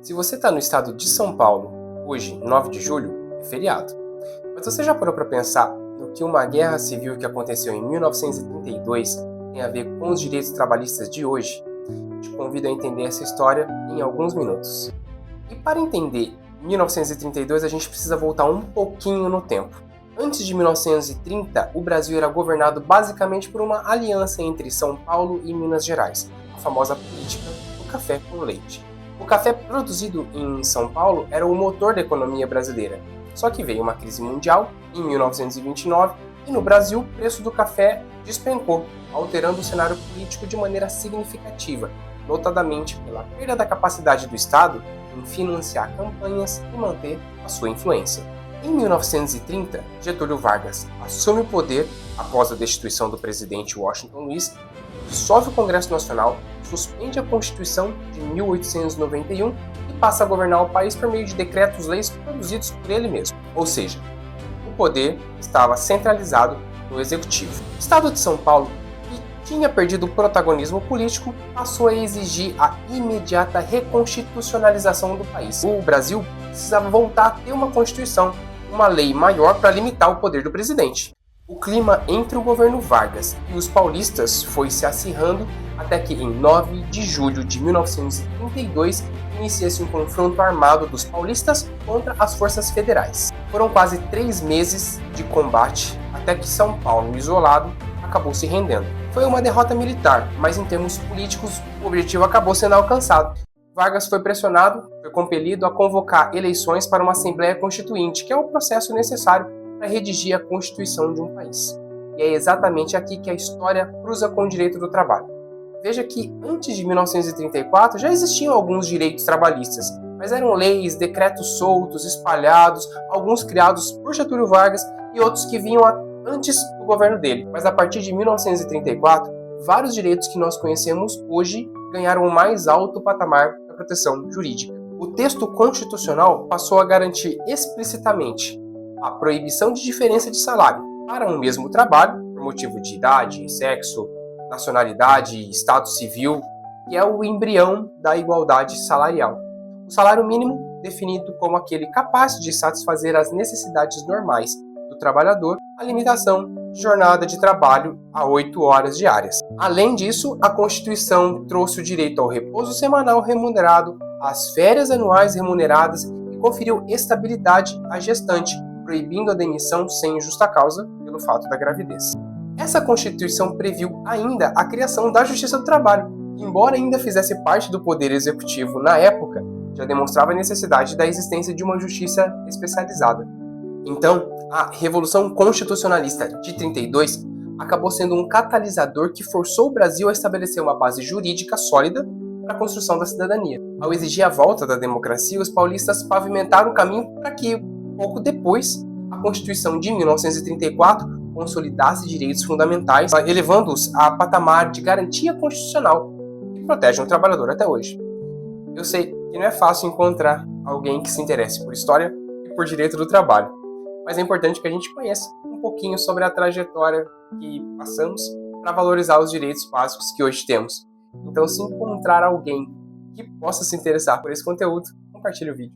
Se você está no estado de São Paulo, hoje, 9 de julho, é feriado. Mas você já parou para pensar no que uma guerra civil que aconteceu em 1932 tem a ver com os direitos trabalhistas de hoje? Te convido a entender essa história em alguns minutos. E para entender 1932, a gente precisa voltar um pouquinho no tempo. Antes de 1930, o Brasil era governado basicamente por uma aliança entre São Paulo e Minas Gerais, a famosa política do café com leite. O café produzido em São Paulo era o motor da economia brasileira. Só que veio uma crise mundial em 1929 e no Brasil o preço do café despencou, alterando o cenário político de maneira significativa, notadamente pela perda da capacidade do Estado em financiar campanhas e manter a sua influência. Em 1930, Getúlio Vargas assume o poder após a destituição do presidente Washington Luiz, dissolve o Congresso Nacional, suspende a Constituição de 1891 e passa a governar o país por meio de decretos-leis produzidos por ele mesmo. Ou seja, o poder estava centralizado no Executivo. O Estado de São Paulo, que tinha perdido o protagonismo político, passou a exigir a imediata reconstitucionalização do país. O Brasil precisava voltar a ter uma Constituição, uma lei maior para limitar o poder do presidente. O clima entre o governo Vargas e os paulistas foi se acirrando até que, em 9 de julho de 1932, inicia-se um confronto armado dos paulistas contra as forças federais. Foram quase 3 meses de combate até que São Paulo, isolado, acabou se rendendo. Foi uma derrota militar, mas em termos políticos o objetivo acabou sendo alcançado. Vargas foi pressionado, foi compelido a convocar eleições para uma Assembleia Constituinte, que é o processo necessário para redigir a Constituição de um país. E é exatamente aqui que a história cruza com o direito do trabalho. Veja que antes de 1934 já existiam alguns direitos trabalhistas, mas eram leis, decretos soltos, espalhados, alguns criados por Getúlio Vargas e outros que vinham antes do governo dele. Mas a partir de 1934, vários direitos que nós conhecemos hoje ganharam o mais alto patamar da proteção jurídica. O texto constitucional passou a garantir explicitamente a proibição de diferença de salário para um mesmo trabalho, por motivo de idade, sexo, nacionalidade, estado civil, que é o embrião da igualdade salarial. O salário mínimo, definido como aquele capaz de satisfazer as necessidades normais do trabalhador, a limitação de jornada de trabalho a 8 horas diárias. Além disso, a Constituição trouxe o direito ao repouso semanal remunerado, às férias anuais remuneradas e conferiu estabilidade à gestante, proibindo a demissão sem justa causa pelo fato da gravidez. Essa Constituição previu ainda a criação da Justiça do Trabalho, que, embora ainda fizesse parte do Poder Executivo na época, já demonstrava a necessidade da existência de uma justiça especializada. Então, a Revolução Constitucionalista de 32 acabou sendo um catalisador que forçou o Brasil a estabelecer uma base jurídica sólida para a construção da cidadania. Ao exigir a volta da democracia, os paulistas pavimentaram o caminho para que, pouco depois, a Constituição de 1934 consolidasse direitos fundamentais, elevando-os a patamar de garantia constitucional que protege o trabalhador até hoje. Eu sei que não é fácil encontrar alguém que se interesse por história e por direito do trabalho, mas é importante que a gente conheça um pouquinho sobre a trajetória que passamos para valorizar os direitos básicos que hoje temos. Então, se encontrar alguém que possa se interessar por esse conteúdo, compartilhe o vídeo.